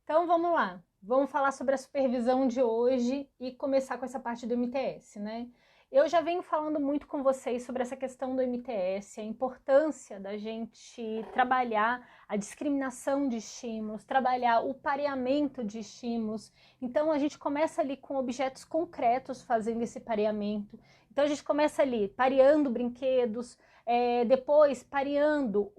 Então vamos lá, vamos falar sobre a supervisão de hoje e começar com essa parte do MTS, né? Eu já venho falando muito com vocês sobre essa questão do MTS, a importância da gente trabalhar a discriminação de estímulos, trabalhar o pareamento de estímulos. Então a gente começa ali com objetos concretos fazendo esse pareamento. Então a gente começa ali pareando brinquedos, depois pareando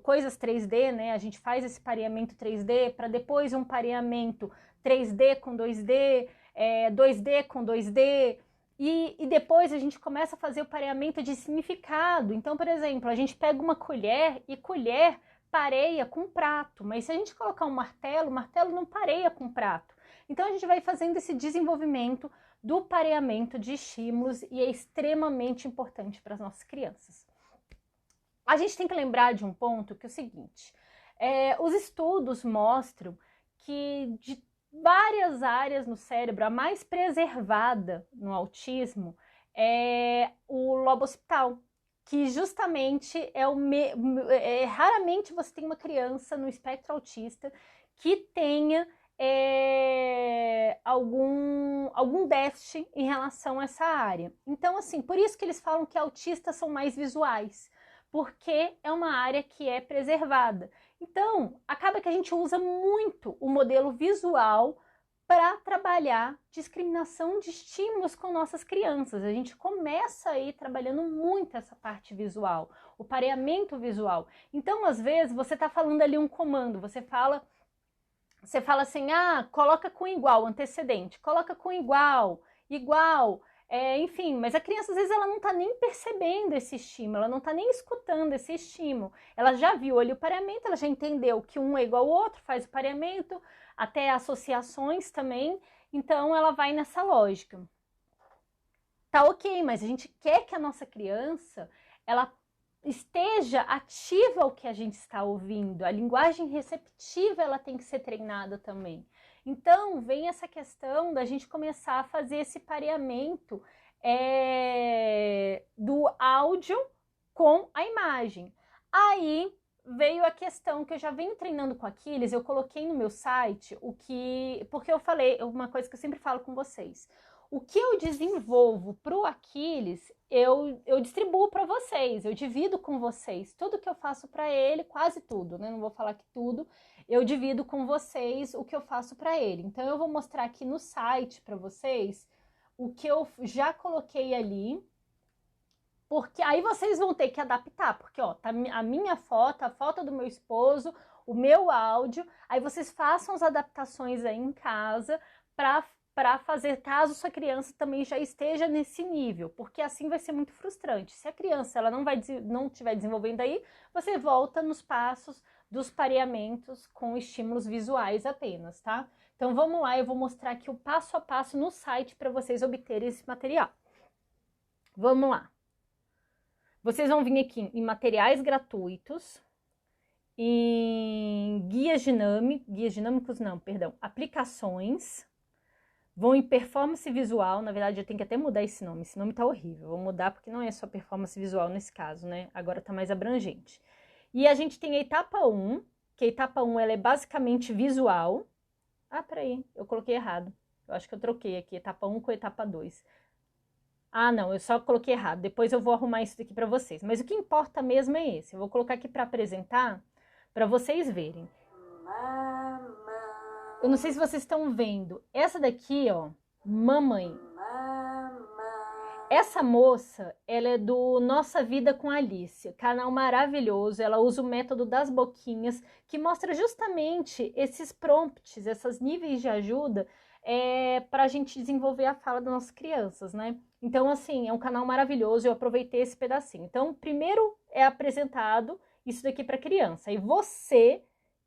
coisas 3D, né? A gente faz esse pareamento 3D para depois um pareamento 3D com 2D, 2D com 2D, e depois a gente começa a fazer o pareamento de significado. Então, por exemplo, a gente pega uma colher e colher pareia com prato, mas se a gente colocar um martelo, o martelo não pareia com prato. Então a gente vai fazendo esse desenvolvimento do pareamento de estímulos e é extremamente importante para as nossas crianças. A gente tem que lembrar de um ponto que é o seguinte, os estudos mostram que de várias áreas no cérebro, a mais preservada no autismo é o lobo occipital, que justamente raramente você tem uma criança no espectro autista que tenha algum déficit em relação a essa área. Então, assim, por isso que eles falam que autistas são mais visuais, porque é uma área que é preservada. Então, acaba que a gente usa muito o modelo visual para trabalhar discriminação de estímulos com nossas crianças. A gente começa aí trabalhando muito essa parte visual, o pareamento visual. Então, às vezes, você está falando ali um comando, você fala assim, coloca com igual, antecedente, coloca com igual, enfim, mas a criança às vezes ela não está nem percebendo esse estímulo, ela não está nem escutando esse estímulo, ela já viu ali o pareamento, ela já entendeu que um é igual ao outro, faz o pareamento, até associações também, então ela vai nessa lógica. Tá ok, mas a gente quer que a nossa criança, ela esteja ativa ao que a gente está ouvindo, a linguagem receptiva ela tem que ser treinada também. Então vem essa questão da gente começar a fazer esse pareamento do áudio com a imagem. Aí veio a questão que eu já venho treinando com Aquiles, eu coloquei no meu site porque eu falei uma coisa que eu sempre falo com vocês. O que eu desenvolvo para o Aquiles, eu distribuo para vocês, eu divido com vocês. Tudo que eu faço para ele, quase tudo, né? Não vou falar que tudo, eu divido com vocês o que eu faço para ele. Então, eu vou mostrar aqui no site para vocês o que eu já coloquei ali, porque aí vocês vão ter que adaptar, porque ó, tá a minha foto, a foto do meu esposo, o meu áudio, aí vocês façam as adaptações aí em casa para fazer, caso sua criança também já esteja nesse nível, porque assim vai ser muito frustrante. Se a criança ela não estiver desenvolvendo aí, você volta nos passos dos pareamentos com estímulos visuais apenas, tá? Então vamos lá, eu vou mostrar aqui o passo a passo no site para vocês obterem esse material. Vamos lá. Vocês vão vir aqui em materiais gratuitos, em guias dinâmicos não, perdão, aplicações, vão em performance visual, na verdade eu tenho que até mudar esse nome tá horrível, vou mudar porque não é só performance visual nesse caso, né, agora tá mais abrangente. E a gente tem a etapa 1, que a etapa 1 ela é basicamente visual. Peraí, eu coloquei errado, eu acho que eu troquei aqui, etapa 1 com etapa 2. Não, eu só coloquei errado, depois eu vou arrumar isso daqui para vocês, mas o que importa mesmo é esse, eu vou colocar aqui para apresentar, para vocês verem. Eu não sei se vocês estão vendo. Essa daqui, ó, mamãe. Essa moça, ela é do Nossa Vida com Alice, canal maravilhoso. Ela usa o método das boquinhas, que mostra justamente esses prompts, esses níveis de ajuda para a gente desenvolver a fala das nossas crianças, né? Então, assim, é um canal maravilhoso. Eu aproveitei esse pedacinho. Então, primeiro é apresentado isso daqui para criança. E você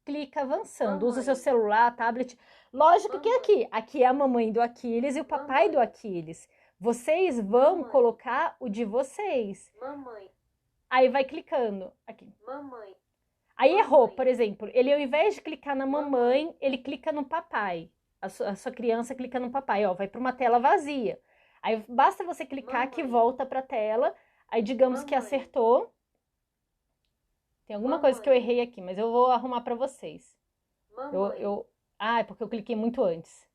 clica avançando, usa o seu celular, tablet. Lógico que aqui é a mamãe do Aquiles e o papai do Aquiles. Vocês vão colocar o de vocês. Mamãe. Aí vai clicando aqui. Mamãe. Aí errou, por exemplo, ele ao invés de clicar na mamãe, ele clica no papai. A sua criança clica no papai, ó, vai para uma tela vazia. Aí basta você clicar que volta para a tela. Aí digamos que acertou. Tem alguma coisa que eu errei aqui, mas eu vou arrumar para vocês. Ah, é porque eu cliquei muito antes.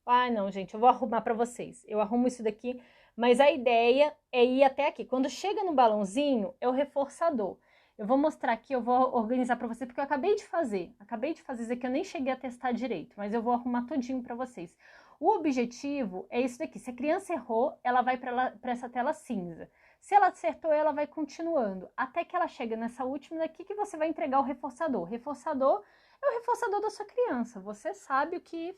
Ah, não, gente, eu vou arrumar para vocês. Eu arrumo isso daqui, mas a ideia é ir até aqui. Quando chega no balãozinho, é o reforçador. Eu vou mostrar aqui, eu vou organizar para vocês, porque eu acabei de fazer. Acabei de fazer isso aqui, eu nem cheguei a testar direito, mas eu vou arrumar todinho para vocês. O objetivo é isso daqui. Se a criança errou, ela vai para essa tela cinza. Se ela acertou, ela vai continuando, até que ela chega nessa última daqui que você vai entregar o reforçador. O reforçador é o reforçador da sua criança. Você sabe o que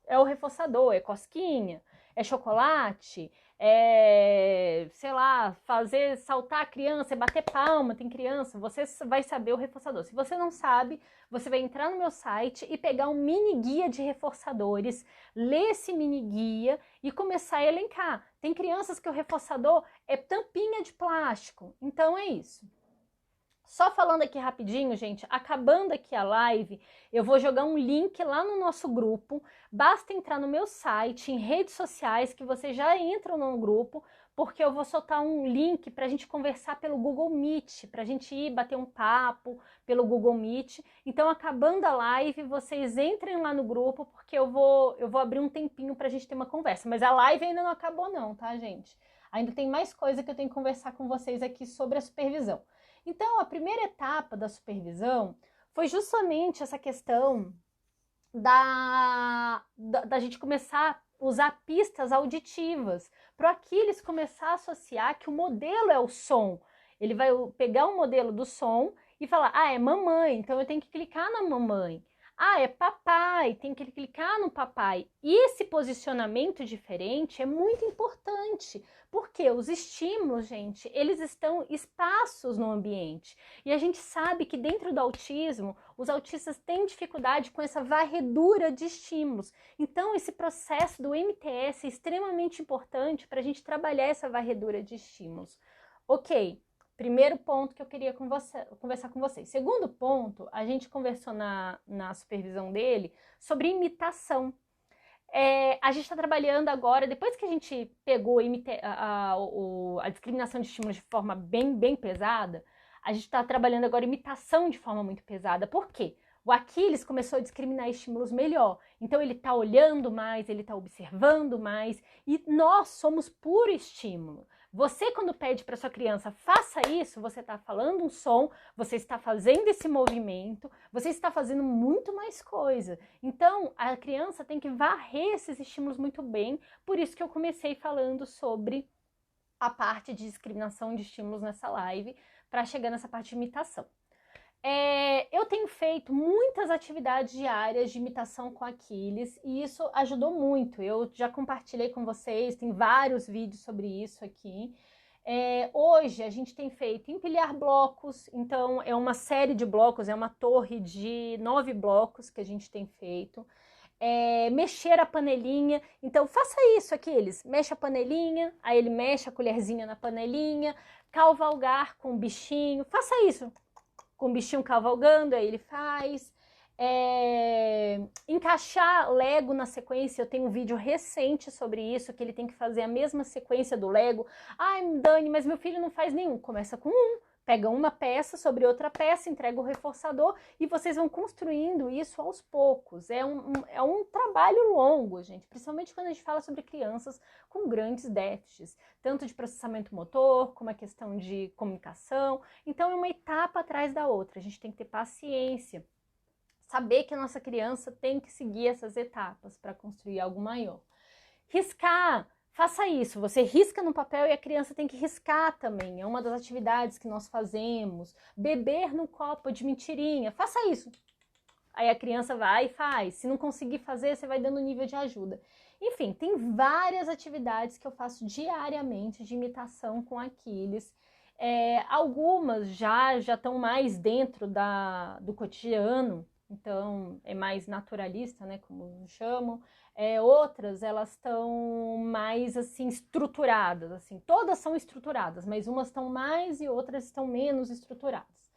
é o reforçador, é cosquinha, é chocolate, é, sei lá, fazer saltar a criança, é bater palma, tem criança, você vai saber o reforçador. Se você não sabe, você vai entrar no meu site e pegar um mini guia de reforçadores, ler esse mini guia e começar a elencar. Tem crianças que o reforçador é tampinha de plástico, então é isso. Só falando aqui rapidinho, gente, acabando aqui a live, eu vou jogar um link lá no nosso grupo. Basta entrar no meu site, em redes sociais, que vocês já entram no grupo, porque eu vou soltar um link para a gente conversar pelo Google Meet, para a gente ir bater um papo pelo Google Meet. Então, acabando a live, vocês entrem lá no grupo, porque eu vou abrir um tempinho para a gente ter uma conversa. Mas a live ainda não acabou não, tá, gente? Ainda tem mais coisa que eu tenho que conversar com vocês aqui sobre a supervisão. Então, a primeira etapa da supervisão foi justamente essa questão da gente começar a usar pistas auditivas, para o Aquiles começar a associar que o modelo é o som. Ele vai pegar o modelo do som e falar, ah, é mamãe, então eu tenho que clicar na mamãe. Ah, é papai, tem que clicar no papai. E esse posicionamento diferente é muito importante, porque os estímulos, gente, eles estão espaços no ambiente. E a gente sabe que dentro do autismo, os autistas têm dificuldade com essa varredura de estímulos. Então, esse processo do MTS é extremamente importante para a gente trabalhar essa varredura de estímulos. Ok. Primeiro ponto que eu queria conversar com vocês. Segundo ponto, a gente conversou na supervisão dele sobre imitação. A gente está trabalhando agora, depois que a gente pegou a discriminação de estímulos de forma bem pesada, a gente está trabalhando agora imitação de forma muito pesada. Por quê? O Aquiles começou a discriminar estímulos melhor. Então ele está olhando mais, ele está observando mais, e nós somos puro estímulo. Você, quando pede para sua criança, faça isso, você está falando um som, você está fazendo esse movimento, você está fazendo muito mais coisa. Então, a criança tem que varrer esses estímulos muito bem, por isso que eu comecei falando sobre a parte de discriminação de estímulos nessa live, para chegar nessa parte de imitação. Eu tenho feito muitas atividades diárias de imitação com Aquiles e isso ajudou muito. Eu já compartilhei com vocês, tem vários vídeos sobre isso aqui. Hoje a gente tem feito empilhar blocos, então é uma série de blocos, é uma torre de 9 blocos que a gente tem feito. Mexer a panelinha, então faça isso, Aquiles, mexe a panelinha, aí ele mexe a colherzinha na panelinha, cavalgar com o bichinho, faça isso. Com o bichinho cavalgando, aí ele faz. Encaixar Lego na sequência, eu tenho um vídeo recente sobre isso, que ele tem que fazer a mesma sequência do Lego. Ai, Dani, mas meu filho não faz nenhum. Começa com um, pega uma peça sobre outra peça, entrega o reforçador e vocês vão construindo isso aos poucos. É um trabalho longo, gente, principalmente quando a gente fala sobre crianças com grandes déficits, tanto de processamento motor, como a questão de comunicação. Então, é uma etapa atrás da outra. A gente tem que ter paciência, saber que a nossa criança tem que seguir essas etapas para construir algo maior. Riscar. Faça isso, você risca no papel e a criança tem que riscar também, é uma das atividades que nós fazemos. Beber no copo de mentirinha, faça isso. Aí a criança vai e faz, se não conseguir fazer, você vai dando nível de ajuda. Enfim, tem várias atividades que eu faço diariamente de imitação com Aquiles. Algumas já estão mais dentro do cotidiano, então é mais naturalista, né, como chamam. Outras, elas estão mais, assim, estruturadas, assim, todas são estruturadas, mas umas estão mais e outras estão menos estruturadas.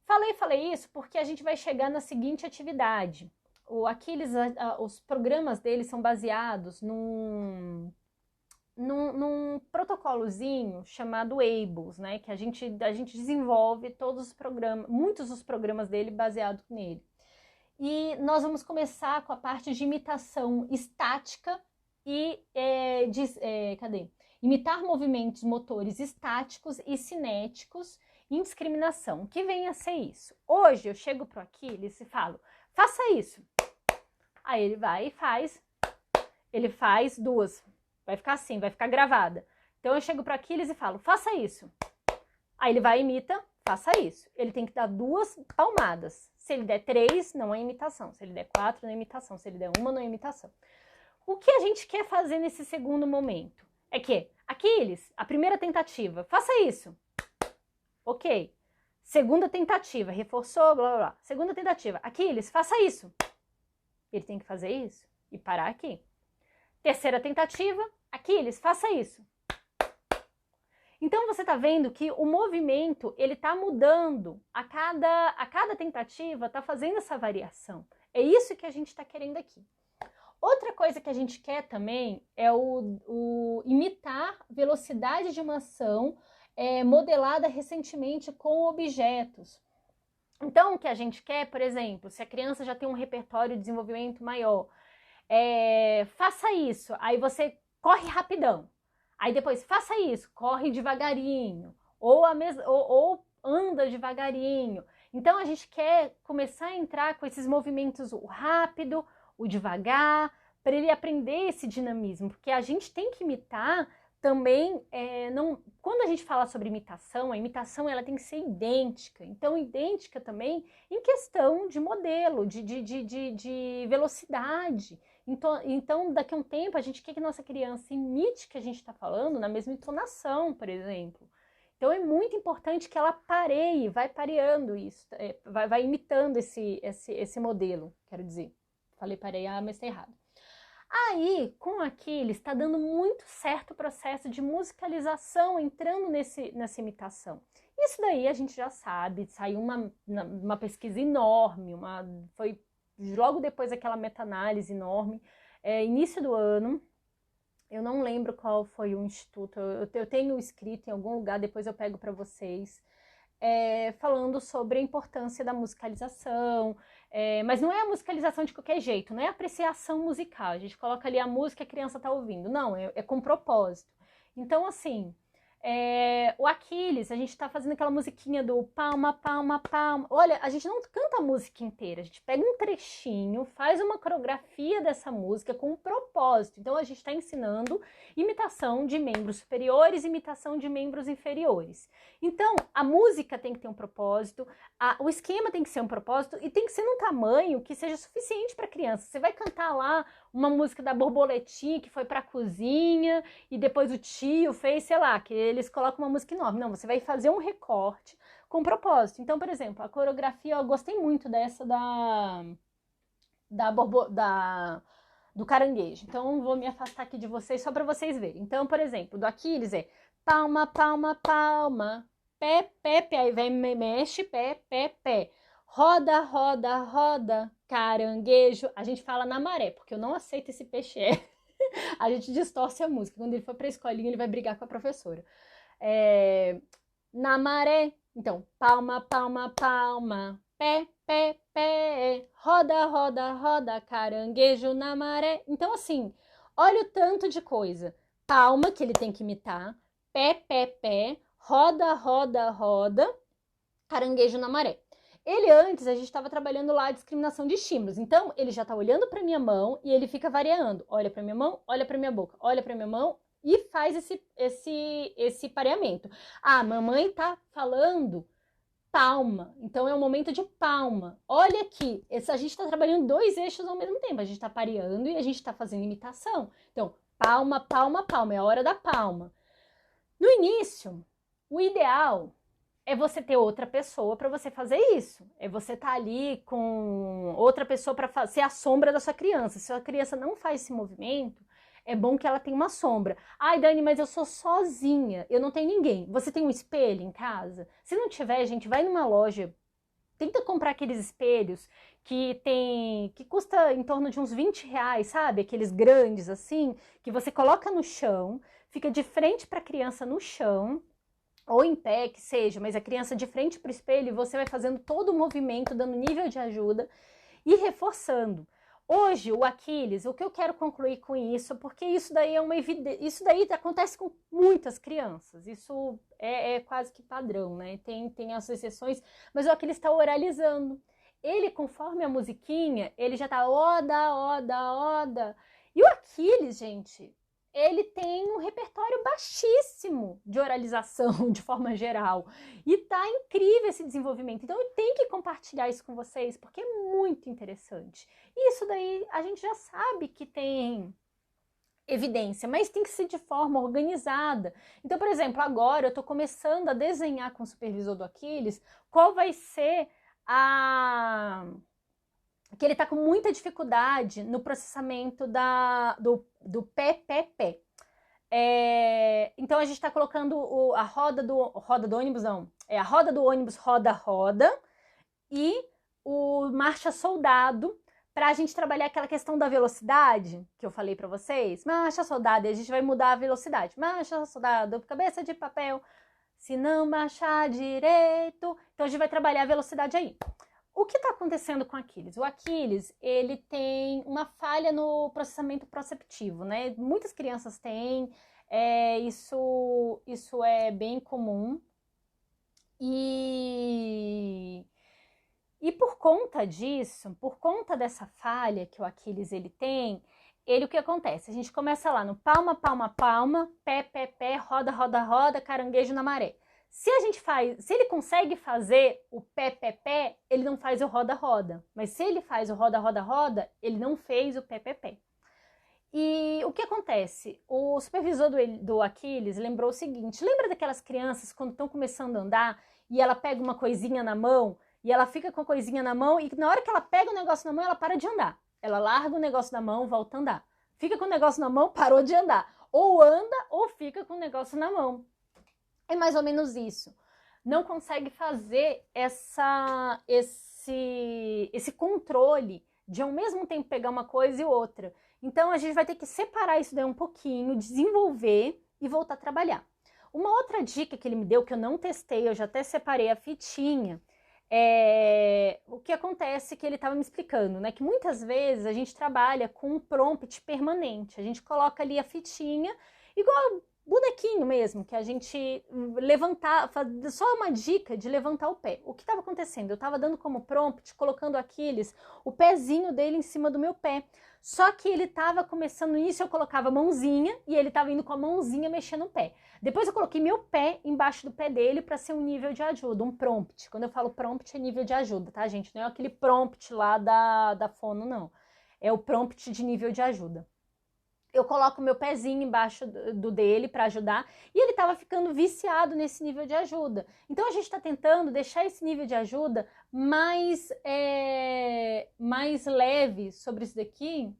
Falei isso porque a gente vai chegar na seguinte atividade. O Aquiles, os programas dele são baseados num protocolozinho chamado ABLES, né, que a gente desenvolve todos os programas, muitos dos programas dele baseados nele. E nós vamos começar com a parte de imitação estática e imitar movimentos motores estáticos e cinéticos em discriminação. O que vem a ser isso? Hoje eu chego pro Aquiles e falo, faça isso. Aí ele vai e faz. Ele faz duas. Vai ficar assim, vai ficar gravada. Então eu chego pro Aquiles e falo, faça isso. Aí ele vai e imita, faça isso. Ele tem que dar 2 palmadas. Se ele der 3, não é imitação. Se ele der 4, não é imitação. Se ele der 1, não é imitação. O que a gente quer fazer nesse segundo momento? É que, Aquiles, a primeira tentativa, faça isso. Ok. Segunda tentativa, reforçou, blá, blá, blá. Segunda tentativa, Aquiles, faça isso. Ele tem que fazer isso e parar aqui. Terceira tentativa, Aquiles, faça isso. Então você está vendo que o movimento ele está mudando a cada tentativa, está fazendo essa variação. É isso que a gente está querendo aqui. Outra coisa que a gente quer também é o imitar velocidade de uma ação modelada recentemente com objetos. Então o que a gente quer, por exemplo, se a criança já tem um repertório de desenvolvimento maior, faça isso, aí você corre rapidão. Aí depois, faça isso, corre devagarinho, ou anda devagarinho. Então a gente quer começar a entrar com esses movimentos, o rápido, o devagar, para ele aprender esse dinamismo, porque a gente tem que imitar também, quando a gente fala sobre imitação, a imitação ela tem que ser idêntica. Então idêntica também em questão de modelo, de velocidade. Então, daqui a um tempo, a gente quer que nossa criança imite o que a gente está falando na mesma entonação, por exemplo. Então, é muito importante que ela pareie, vai pareando isso, vai imitando esse modelo, quero dizer. Falei parear, mas está errado. Aí, com Aquiles, está dando muito certo o processo de musicalização entrando nessa imitação. Isso daí a gente já sabe, saiu uma pesquisa enorme, foi logo depois daquela meta-análise enorme, início do ano, eu não lembro qual foi o instituto, eu tenho escrito em algum lugar, depois eu pego para vocês, falando sobre a importância da musicalização, mas não é a musicalização de qualquer jeito, não é a apreciação musical, a gente coloca ali a música e a criança tá ouvindo, não, é com propósito. Então, assim, o Aquiles, a gente tá fazendo aquela musiquinha do palma, palma, palma. Olha, a gente não canta a música inteira, a gente pega um trechinho, faz uma coreografia dessa música com um propósito. Então a gente tá ensinando imitação de membros superiores, imitação de membros inferiores. Então a música tem que ter um propósito, o esquema tem que ser um propósito e tem que ser num tamanho que seja suficiente para a criança. Você vai cantar lá uma música da borboletinha que foi para a cozinha e depois o tio fez, sei lá, que eles colocam uma música enorme. Não, você vai fazer um recorte com propósito. Então, por exemplo, a coreografia, eu gostei muito dessa do caranguejo. Então, vou me afastar aqui de vocês só para vocês verem. Então, por exemplo, do Aquiles é palma, palma, palma, pé, pé, pé, aí vem, mexe, pé, pé, pé. Roda, roda, roda, caranguejo. A gente fala na maré, porque eu não aceito esse peixe. A gente distorce a música. Quando ele for pra escolinha, ele vai brigar com a professora. Na maré. Então, palma, palma, palma, pé, pé, pé. Roda, roda, roda, caranguejo na maré. Então, assim, olha o tanto de coisa. Palma, que ele tem que imitar. Pé, pé, pé. Roda, roda, roda, caranguejo na maré. Ele antes, a gente estava trabalhando lá a discriminação de estímulos. Então, ele já está olhando para minha mão e ele fica variando. Olha para minha mão, olha para minha boca, olha para minha mão e faz esse pareamento. Ah, mamãe tá falando palma. Então, é um momento de palma. Olha aqui, a gente está trabalhando 2 eixos ao mesmo tempo. A gente está pareando e a gente está fazendo imitação. Então, palma, palma, palma. É a hora da palma. No início, o ideal é você ter outra pessoa para você fazer isso. É você estar ali com outra pessoa para ser a sombra da sua criança. Se a criança não faz esse movimento, é bom que ela tenha uma sombra. Ai, Dani, mas eu sou sozinha, eu não tenho ninguém. Você tem um espelho em casa? Se não tiver, gente, vai numa loja, tenta comprar aqueles espelhos que custa em torno de uns 20 reais, sabe? Aqueles grandes assim, que você coloca no chão, fica de frente para a criança no chão, ou em pé, que seja, mas a criança de frente para o espelho e você vai fazendo todo o movimento, dando nível de ajuda. e reforçando. Hoje, o Aquiles, o que eu quero concluir com isso, porque isso daí é uma evidência, isso daí acontece com muitas crianças, isso é quase que padrão, né? Tem as exceções, mas o Aquiles está oralizando. Ele, conforme a musiquinha, ele já tá oda, oda, oda. E o Aquiles, gente, ele tem um repertório baixíssimo de oralização, de forma geral. E tá incrível esse desenvolvimento. Então eu tenho que compartilhar isso com vocês, porque é muito interessante. E isso daí a gente já sabe que tem evidência, mas tem que ser de forma organizada. Então, por exemplo, agora eu tô começando a desenhar com o supervisor do Aquiles qual vai ser que ele está com muita dificuldade no processamento do pé, pé, pé. Então a gente está colocando a roda do ônibus, não. A roda do ônibus roda, roda, e o marcha soldado, para a gente trabalhar aquela questão da velocidade que eu falei para vocês. Marcha soldado, e a gente vai mudar a velocidade. Marcha soldado, cabeça de papel, se não marchar direito. Então a gente vai trabalhar a velocidade aí. O que está acontecendo com o Aquiles? O Aquiles, ele tem uma falha no processamento proceptivo, né? Muitas crianças têm, isso é bem comum. E por conta disso, por conta dessa falha que o Aquiles ele tem, o que acontece? A gente começa lá no palma, palma, palma, pé, pé, pé, roda, roda, roda, caranguejo na maré. Se ele consegue fazer o pé, pé, pé, ele não faz o roda, roda. Mas se ele faz o roda, roda, roda, ele não fez o pé, pé, pé. E o que acontece? O supervisor do Aquiles lembrou o seguinte: lembra daquelas crianças quando estão começando a andar e ela pega uma coisinha na mão e ela fica com a coisinha na mão e na hora que ela pega o negócio na mão, ela para de andar. Ela larga o negócio na mão, volta a andar. Fica com o negócio na mão, parou de andar. Ou anda ou fica com o negócio na mão. É mais ou menos isso. Não consegue fazer esse controle de ao mesmo tempo pegar uma coisa e outra. Então a gente vai ter que separar isso daí um pouquinho, desenvolver e voltar a trabalhar. Uma outra dica que ele me deu, que eu não testei, eu já até separei a fitinha, o que acontece que ele estava me explicando, né? Que muitas vezes a gente trabalha com um prompt permanente. A gente coloca ali a fitinha, igual bonequinho mesmo, que a gente levantar, só uma dica de levantar o pé. O que estava acontecendo? Eu estava dando como prompt, colocando Aquiles, o pezinho dele em cima do meu pé. Só que ele estava começando isso, eu colocava a mãozinha e ele estava indo com a mãozinha mexendo o pé. Depois eu coloquei meu pé embaixo do pé dele para ser um nível de ajuda, um prompt. Quando eu falo prompt é nível de ajuda, tá, gente? Não é aquele prompt lá da fono, não. É o prompt de nível de ajuda. Eu coloco meu pezinho embaixo do dele para ajudar e ele estava ficando viciado nesse nível de ajuda. Então a gente está tentando deixar esse nível de ajuda mais leve sobre isso daqui.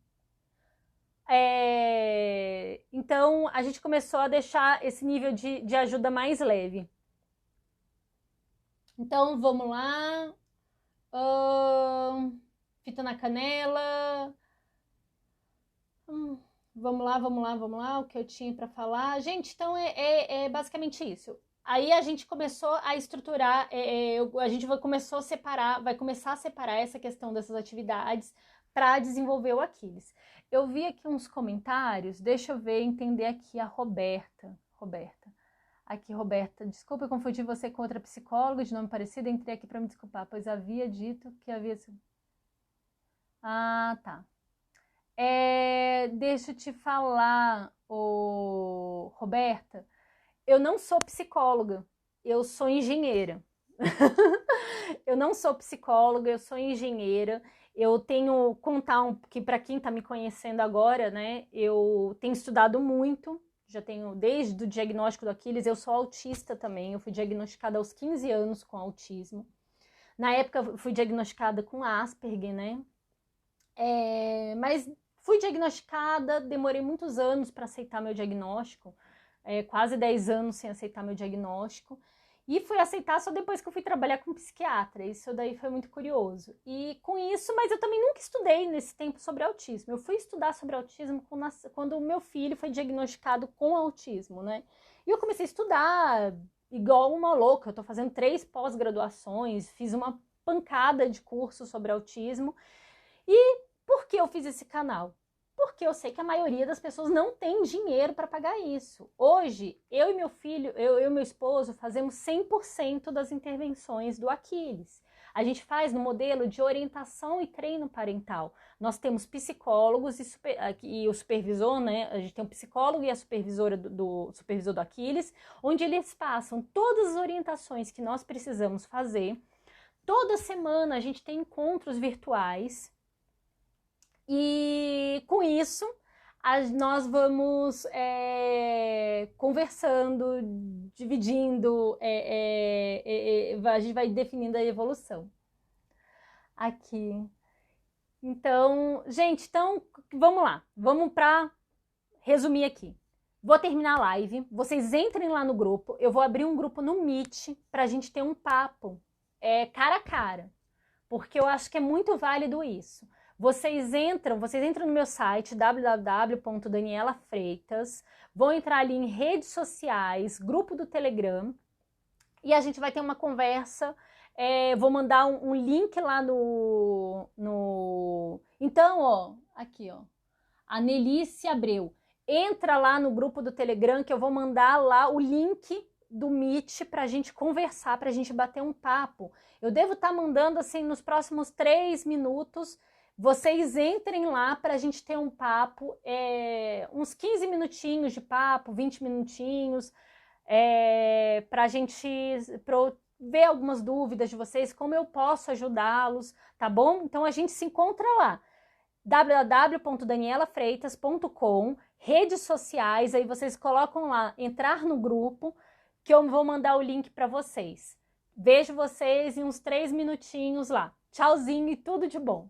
Então a gente começou a deixar esse nível de ajuda mais leve. Então vamos lá. Fita na canela. Vamos lá, o que eu tinha para falar. Gente, então é basicamente isso. Aí a gente começou a estruturar, a gente vai começar a separar essa questão dessas atividades para desenvolver o Aquiles. Eu vi aqui uns comentários, deixa eu ver, entender aqui a Roberta. Aqui, Roberta, desculpa, eu confundi você com outra psicóloga de nome parecido, entrei aqui para me desculpar, pois havia dito que havia... Ah, tá. Deixa eu te falar, Roberta, eu não sou psicóloga, eu sou engenheira. Eu não sou psicóloga, eu sou engenheira. Eu tenho contar que para quem está me conhecendo agora, né? Eu tenho estudado muito, já tenho desde o diagnóstico do Aquiles, eu sou autista também. Eu fui diagnosticada aos 15 anos com autismo. Na época eu fui diagnosticada com Asperger, né? Mas fui diagnosticada, demorei muitos anos para aceitar meu diagnóstico, quase 10 anos sem aceitar meu diagnóstico, e fui aceitar só depois que eu fui trabalhar com psiquiatra. Isso daí foi muito curioso. E com isso, mas eu também nunca estudei nesse tempo sobre autismo. Eu fui estudar sobre autismo quando o meu filho foi diagnosticado com autismo, né? E eu comecei a estudar igual uma louca. Eu tô fazendo 3 pós-graduações, fiz uma pancada de cursos sobre autismo. E por que eu fiz esse canal? Porque eu sei que a maioria das pessoas não tem dinheiro para pagar isso. Hoje, eu e meu filho, eu e meu esposo fazemos 100% das intervenções do Aquiles. A gente faz no modelo de orientação e treino parental. Nós temos psicólogos e o supervisor, né? A gente tem um psicólogo e a supervisora do supervisor do Aquiles, onde eles passam todas as orientações que nós precisamos fazer. Toda semana a gente tem encontros virtuais e com isso nós vamos conversando, dividindo, a gente vai definindo a evolução. Aqui. Então, gente, vamos lá. Vamos para resumir aqui. Vou terminar a live, vocês entrem lá no grupo, eu vou abrir um grupo no Meet para a gente ter um papo cara a cara, porque eu acho que é muito válido isso. Vocês entram no meu site www.danielafreitas, vão entrar ali em redes sociais, grupo do Telegram, e a gente vai ter uma conversa. Vou mandar um link lá no... Então, ó, aqui, ó, a Nelice Abreu. Entra lá no grupo do Telegram que eu vou mandar lá o link do Meet para a gente conversar, para a gente bater um papo. Eu devo estar mandando assim nos próximos 3 minutos. Vocês entrem lá para a gente ter um papo, uns 15 minutinhos de papo, 20 minutinhos, para a gente ver algumas dúvidas de vocês, como eu posso ajudá-los, tá bom? Então a gente se encontra lá, www.danielafreitas.com, redes sociais, aí vocês colocam lá, entrar no grupo, que eu vou mandar o link para vocês. Vejo vocês em uns 3 minutinhos lá. Tchauzinho e tudo de bom!